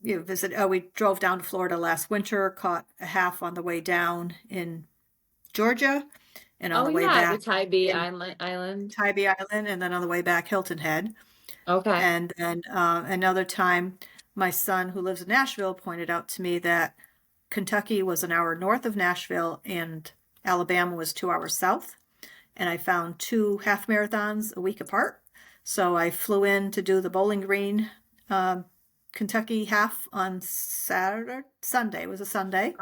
we drove down to Florida last winter, caught a half on the way down in Georgia, and on Oh the way yeah, the back Tybee in Island. Tybee Island, and then on the way back Hilton Head. Okay. And then another time, my son who lives in Nashville pointed out to me that Kentucky was an hour north of Nashville and Alabama was 2 hours south. And I found two half marathons a week apart. So I flew in to do the Bowling Green Kentucky half on Sunday. It was a Sunday.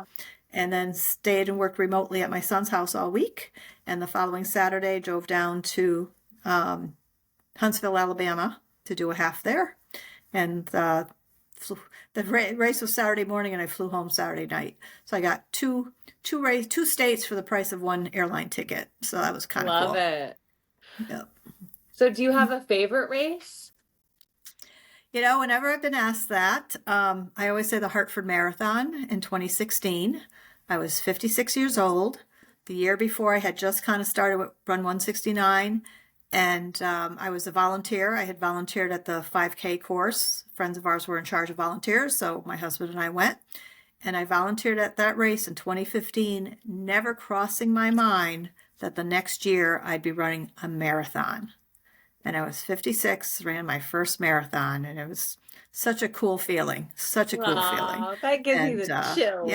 And then stayed and worked remotely at my son's house all week. And the following Saturday, drove down to Huntsville, Alabama to do a half there. And the race was Saturday morning, and I flew home Saturday night. So I got two states for the price of one airline ticket. So that was kind of Love cool. it. Yep. So do you have a favorite race? Whenever I've been asked that, I always say the Hartford Marathon in 2016. I was 56 years old. The year before, I had just kind of started with Run 169, and I was a volunteer. I had volunteered at the 5K course. Friends of ours were in charge of volunteers, so my husband and I went. And I volunteered at that race in 2015, never crossing my mind that the next year I'd be running a marathon. And I was 56, ran my first marathon, and it was such a cool feeling, such a cool feeling. Wow, that gives me And the yeah, chills.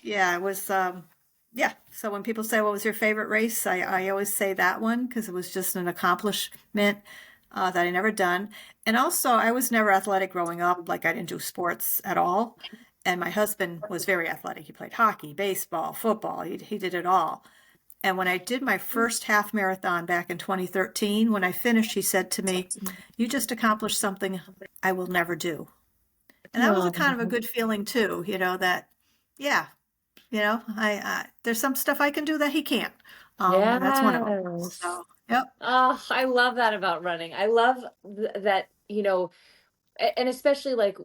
yeah, it was, yeah. So when people say, what was your favorite race? I always say that one because it was just an accomplishment that I never done. And also, I was never athletic growing up. Like, I didn't do sports at all. And my husband was very athletic. He played hockey, baseball, football. He did it all. And when I did my first half marathon back in 2013, when I finished, he said to me, "You just accomplished something I will never do." And that was a kind of a Oh, good feeling too, that, yeah, there's some stuff I can do that he can't. And that's one of them. yes. So, yep. Oh, I love that about running. I love that, and especially like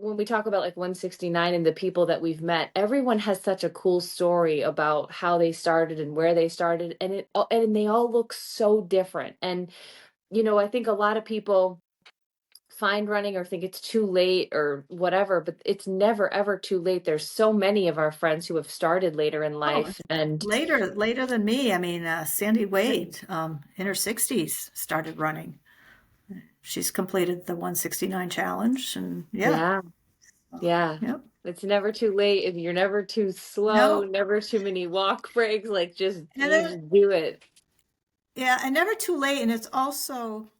when we talk about like 169 and the people that we've met, everyone has such a cool story about how they started and where they started, and they all look so different. And I think a lot of people find running or think it's too late or whatever, but it's never ever too late. There's so many of our friends who have started later in Oh, life, and later than me. I mean, Sandy Wade, in her 60s, started running. She's completed the 169 challenge, and yeah, yeah, yeah. yep. It's never too late, and you're never too slow, No, never too many walk breaks. Like just and you then, just do it. yeah, and never too late. And it's also,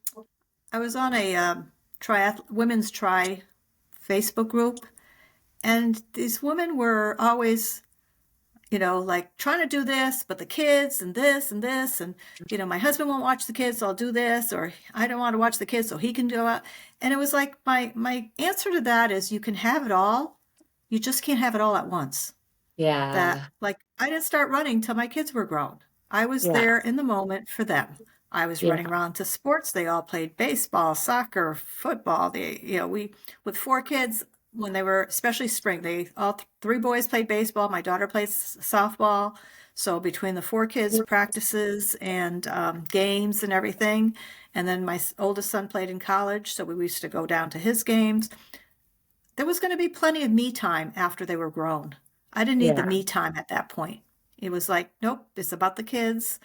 I was on a women's tri Facebook group, and these women were always, like trying to do this, but the kids and this and this, and my husband won't watch the kids, so I'll do this, or I don't want to watch the kids, so he can do it. And it was like my answer to that is, you can have it all, you just can't have it all at once. That, Yeah, like, I didn't start running till my kids were grown. I was yeah, there in the moment for them. I was yeah, running around to sports. They all played baseball, soccer, football. We, with four kids, when they were, especially spring, they all three boys played baseball. My daughter plays softball. So between the four kids' practices and games and everything, and then my oldest son played in college, so we used to go down to his games. There was going to be plenty of me time after they were grown. I didn't need the yeah, me time at that point. It was like, nope, it's about the kids.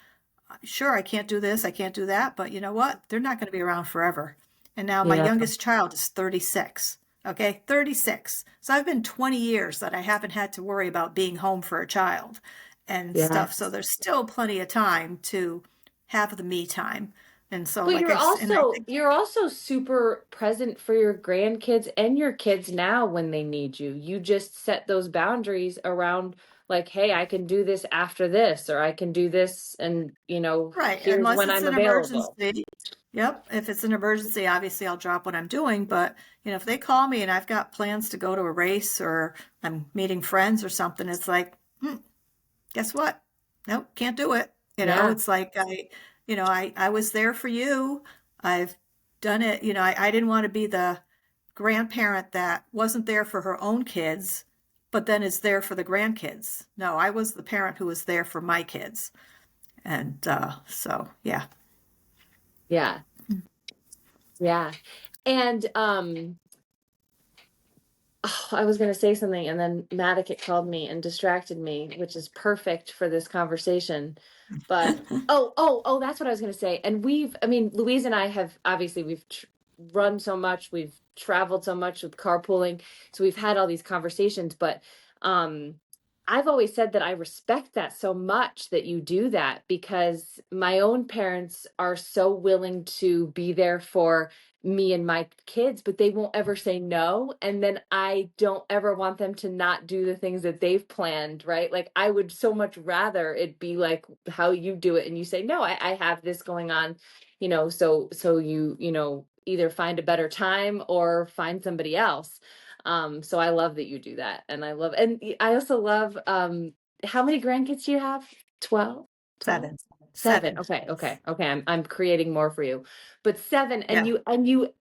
Sure, I can't do this, I can't do that, but you know what? They're not going to be around forever. And now my yeah, youngest child is 36. Okay, 36. So I've been 20 years that I haven't had to worry about being home for a child and yeah. stuff. So there's still plenty of time to have the me time. And so, But like and I think, you're also super present for your grandkids and your kids now when they need you. You just set those boundaries around like, hey, I can do this after this, or I can do this, and Right, here's unless when it's I'm an available. emergency. Yep, if it's an emergency, obviously I'll drop what I'm doing, but if they call me and I've got plans to go to a race or I'm meeting friends or something, it's like, guess what? Nope, can't do it. Yeah, It's like I was there for you. I've done it. I didn't want to be the grandparent that wasn't there for her own kids, but then is there for the grandkids. No, I was the parent who was there for my kids. And so, yeah. yeah, yeah. And oh, I was going to say something, and then Maddocket called me and distracted me, which is perfect for this conversation. But oh, that's what I was going to say. And I mean, Louise and I have obviously we've run so much, we've traveled so much with carpooling, so we've had all these conversations. But um, I've always said that I respect that so much that you do that, because my own parents are so willing to be there for me and my kids, but they won't ever say no. And then I don't ever want them to not do the things that they've planned, right? Like, I would so much rather it be like how you do it, and you say, no, I have this going on, so you either find a better time or find somebody else. So I love that you do that. And I also love, how many grandkids do you have? 12? 12? Seven. Seven. Seven. Okay. I'm creating more for you. But seven, and Yeah. you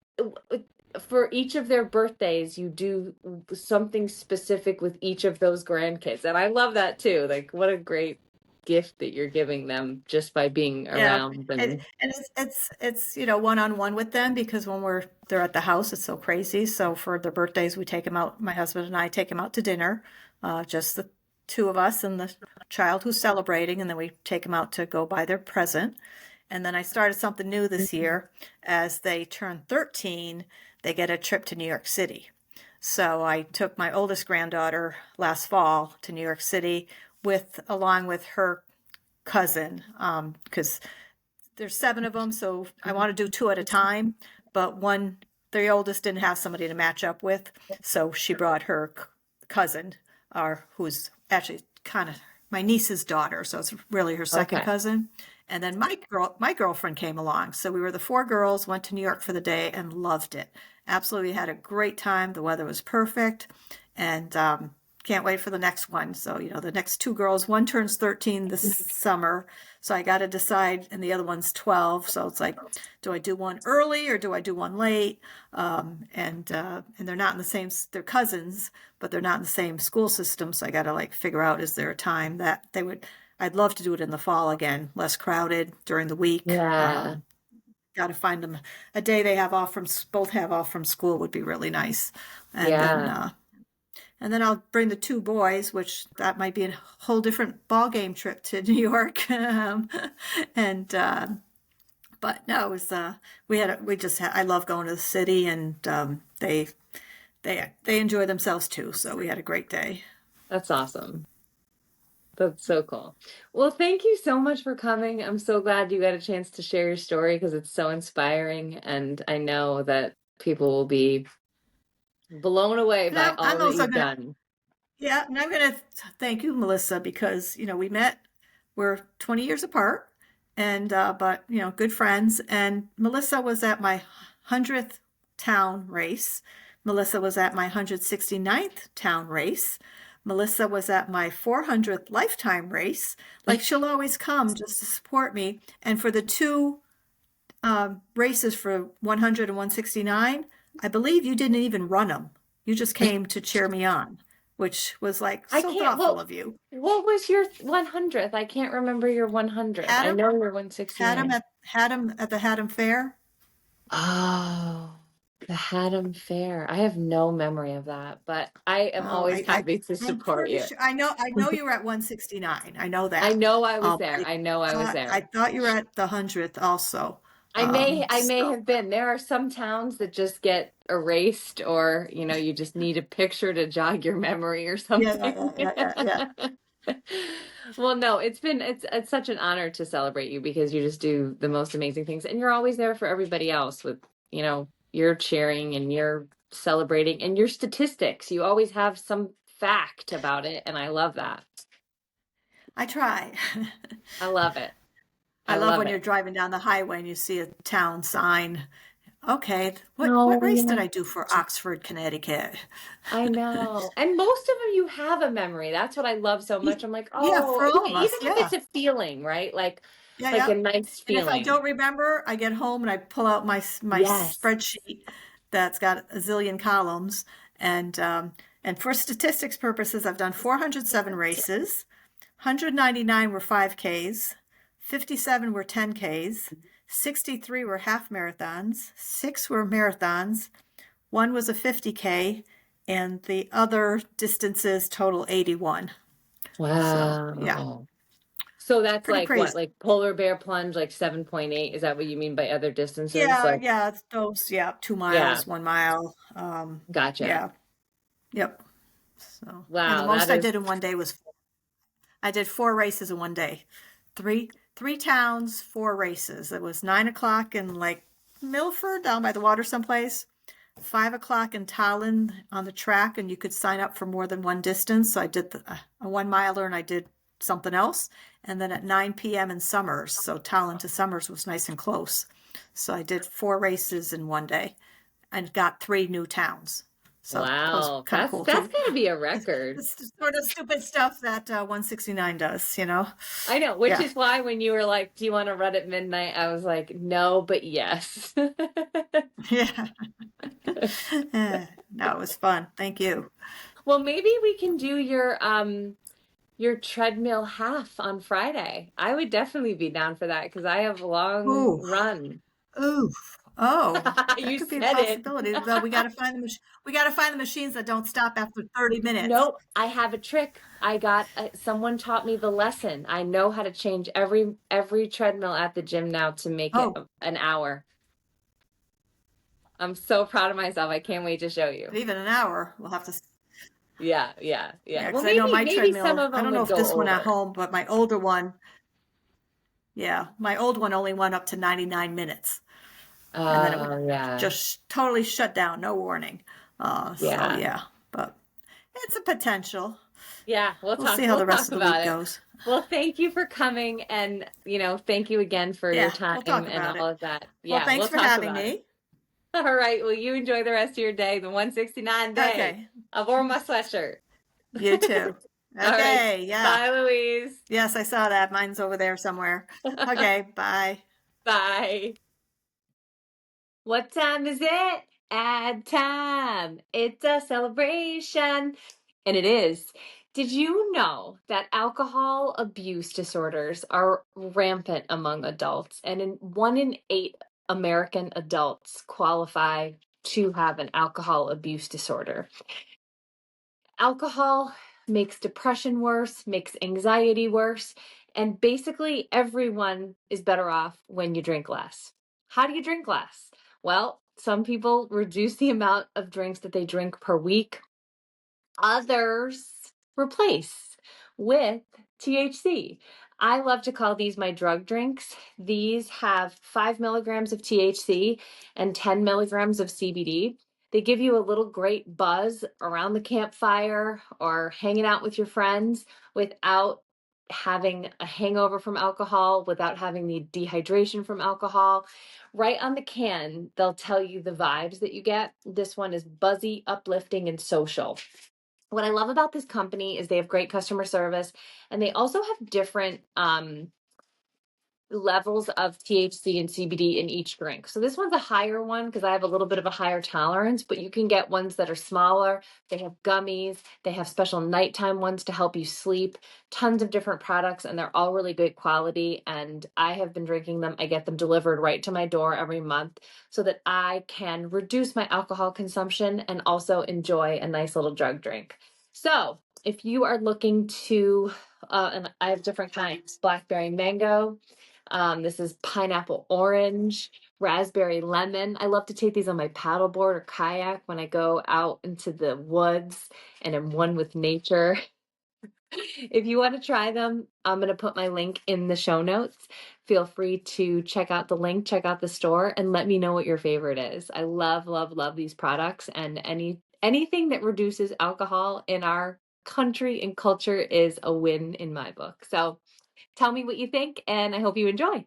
for each of their birthdays, you do something specific with each of those grandkids. And I love that too. Like, what a great gift that you're giving them just by being Yeah, around. and it's one on one with them because when they're at the house, it's so crazy. So for their birthdays, we take them out. My husband and I take them out to dinner, just the two of us and the child who's celebrating, and then we take them out to go buy their present. And then I started something new this year. As they turn 13, they get a trip to New York City. So I took my oldest granddaughter last fall to New York City along with her cousin, because there's seven of them, so I want to do two at a time. But the oldest didn't have somebody to match up with, so she brought her cousin, or who's actually kind of my niece's daughter, so it's really her second Okay. cousin. And then my girlfriend came along, so we were the four girls, went to New York for the day, and loved it. Absolutely had a great time. The weather was perfect, and can't wait for the next one. So, the next two girls, one turns 13 this summer. So I got to decide, and the other one's 12. So it's like, do I do one early or do I do one late? And they're not in the same, they're cousins, but they're not in the same school system. So I got to like figure out, is there a time that I'd love to do it in the fall again, less crowded during the week. Yeah. Got to find them a day they have off both have off from school would be really nice. And then, Yeah. uh, and then I'll bring the two boys, which that might be a whole different ball game trip to New York. And but no, it was I love going to the city, and they enjoy themselves too. So we had a great day. That's awesome. That's so cool. Well, thank you so much for coming. I'm so glad you got a chance to share your story, because it's so inspiring. And I know that people will be blown away And by I'm all that also you've gonna done. Yeah, and I'm gonna thank you, Melissa, because we met. We're 20 years apart, and but good friends. And Melissa was at my 100th town race. Melissa was at my 169th town race. Melissa was at my 400th lifetime race. Like, she'll always come just to support me. And for the two races for 100 and 169, I believe you didn't even run them. You just came to cheer me on, which was like I so can't, thoughtful well, of you. what was your 100th? I can't remember your 100th. Had I him, know your had him 169. at the Haddam Fair. Oh, the Haddam Fair. I have no memory of that, but I am Oh, always happy to I'm support pretty you. sure. I know you were at 169. I know I that. know I was Um, there. I I know I was I there. thought you were at the 100th also. I may So have been. There are some towns that just get erased, or you just need a picture to jog your memory or yeah, yeah, yeah, something. yeah, yeah, yeah. Well, no, it's such an honor to celebrate you, because you just do the most amazing things, and you're always there for everybody else with, your cheering and your celebrating and your statistics. You always have some fact about it, and I love that. I try. I love it. I I love love when you're it. driving down the highway and you see a town sign. Okay, what Oh, race did yeah. I do for Oxford, Connecticut? I know. And most of them you have a memory. That's what I love so much. I'm like, Yeah, oh, for all even of even us, if it's yeah. a feeling, right? Yeah, Like yeah. a nice And if I feeling. don't remember, I get home and I pull out my Yes. spreadsheet that's got a zillion columns. And and for statistics purposes, I've done 407 races. 199 were 5Ks, 57 were 10Ks, 63 were half marathons, 6 were marathons, one was a 50K, and the other distances total 81. So, yeah, Wow. So that's pretty like what? crazy. Like polar bear plunge, like 7.8. Is that what you mean by other distances? Yeah, Like, yeah, it's those, yeah, two yeah, miles, 1 mile. gotcha. Yeah, yep. So, and the Wow, that most I is did in one day was I did 4 races in one day. Three towns, 4 races. It was 9 o'clock in like Milford down by the water someplace. 5 o'clock in Tallinn on the track, and you could sign up for more than one distance. So I did a 1 miler and I did something else. And then at 9 p.m. in Summers. So Tallinn to Summers was nice and close. So I did 4 races in one day and got 3 new towns. So that was wow. kind of That's cool that's too. gotta be a record. It's sort of stupid stuff that 169 does, you know? I know, which Yeah. is why when you were like, "Do you want to run at midnight?" I was like, "No, but yes." Yeah. No, it was fun. Thank you. Well, maybe we can do your treadmill half on Friday. I would definitely be down for that because I have a long Ooh, run. ooh. Oh, that You could be a said it. possibility. Though we got to find the machines that don't stop after 30 minutes. Nope, I have a trick. I got someone taught me the lesson. I know how to change every treadmill at the gym now to make it Oh, an hour. I'm so proud of myself. I can't wait to show you. even an hour. We'll have to. Yeah, yeah, yeah. Yeah, Well, because I know my maybe some treadmill. of I them don't know would if go this one at over. home, but my older one. Yeah, my old one only went up to 99 minutes, and then it would Oh, yeah. just totally shut down, no warning. So Yeah. yeah, but it's a potential. Yeah, We'll see how we'll the rest talk of the about week it. goes. Well, thank you for coming and, thank you again for your Yeah, time we'll talk and about all it. of that. Well, Yeah, thanks we'll for talk having about it. me. All right. Well, you enjoy the rest of your day, the 169 day. Okay, I've worn my sweatshirt. you too. All right. Okay, yeah. Bye, Louise. Yes, I saw that. Mine's over there somewhere. Okay, bye. Bye. What time is it? Ad time. It's a celebration. And it is. Did you know that alcohol abuse disorders are rampant among adults? And 1 in 8 American adults qualify to have an alcohol abuse disorder. Alcohol makes depression worse, makes anxiety worse, and basically everyone is better off when you drink less. How do you drink less? Well, some people reduce the amount of drinks that they drink per week. Others replace with THC. I love to call these my drug drinks. These have 5 milligrams of THC and 10 milligrams of CBD. They give you a little great buzz around the campfire or hanging out with your friends without having a hangover from alcohol, without having the dehydration from alcohol. Right on the can, they'll tell you the vibes that you get. This one is buzzy, uplifting, and social. What I love about this company is they have great customer service and they also have different levels of THC and CBD in each drink. So this one's a higher one because I have a little bit of a higher tolerance, but you can get ones that are smaller. They have gummies, they have special nighttime ones to help you sleep, tons of different products, and they're all really good quality. And I have been drinking them. I get them delivered right to my door every month so that I can reduce my alcohol consumption and also enjoy a nice little drug drink. So if you are looking to, and I have different kinds, blackberry mango, this is pineapple orange, raspberry lemon. I love to take these on my paddleboard or kayak when I go out into the woods and am one with nature. If you want to try them, I'm going to put my link in the show notes. Feel free to check out the link, check out the store, and let me know what your favorite is. I love, love, love these products and anything that reduces alcohol in our country and culture is a win in my book. So tell me what you think, and I hope you enjoy.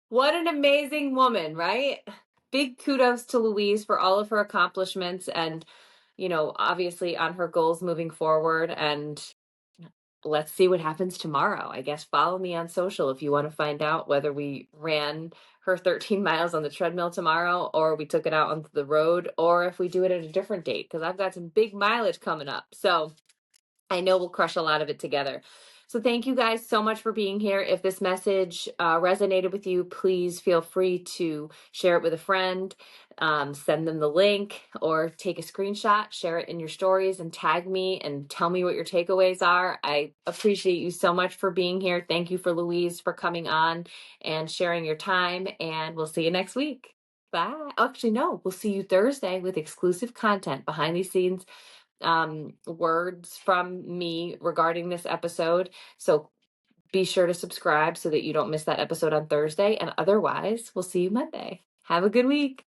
What an amazing woman, right? Big kudos to Louise for all of her accomplishments and, obviously on her goals moving forward. And let's see what happens tomorrow. I guess follow me on social if you want to find out whether we ran her 13 miles on the treadmill tomorrow or we took it out on the road or if we do it at a different date because I've got some big mileage coming up. So I know we'll crush a lot of it together. So thank you guys so much for being here. If this message resonated with you, please feel free to share it with a friend, send them the link, or take a screenshot, share it in your stories, and tag me and tell me what your takeaways are. I appreciate you so much for being here. Thank you for Louise for coming on and sharing your time, and we'll see you next week. Bye. Actually, no, we'll see you Thursday with exclusive content, behind the scenes words from me regarding this episode. So be sure to subscribe so that you don't miss that episode on Thursday. And otherwise, we'll see you Monday. Have a good week.